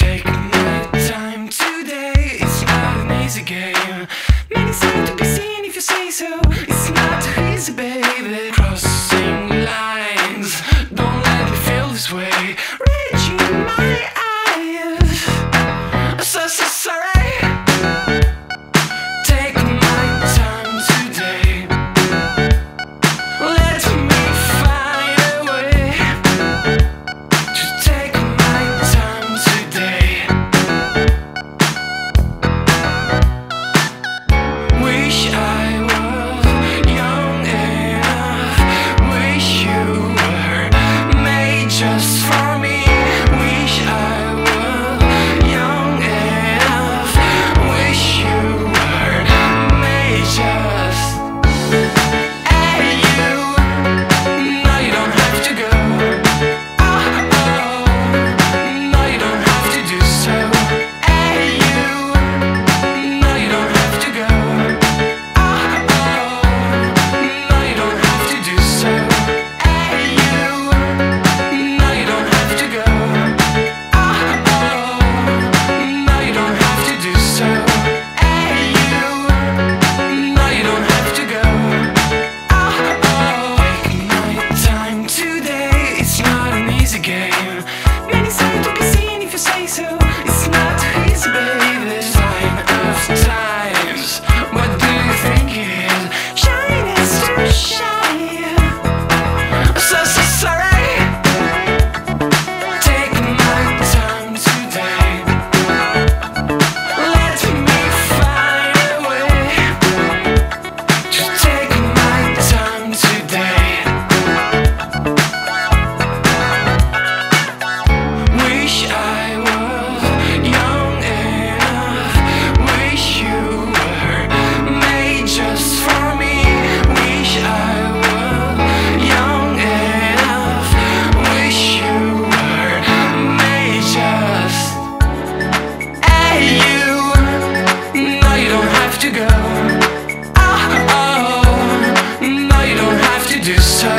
take my time today. It's not an easy game. Many seem to be seen if you say so. It's not too easy, baby. Crossing lines, don't let me feel this way. Reaching my eyes, so sorry. Take my time today. Let me find a way to take my time today. Wish I was young enough. Wish you were made just for me. Wish I was young enough. Wish you were made just. Hey you, no you don't have to go. Oh, no you don't have to do so. Hey you, no you don't have to go. Oh, no you don't have to do so. Hey you, no you don't have to go. Oh, no you don't have to do so. Hey you, no you don't have to go. Take my time today. It's not an easy game. Many seem to be seen if you say so. It's not too easy, baby. Sign of times. What do you think it is? Shine is to shine. So sorry. Take my time today. Let me find a way to take my time today. Wish I was young enough. Wish you were made just for me. Wish I was young enough. Wish you were made just. Hey you, no you don't have to go. Oh, no you don't have to do so.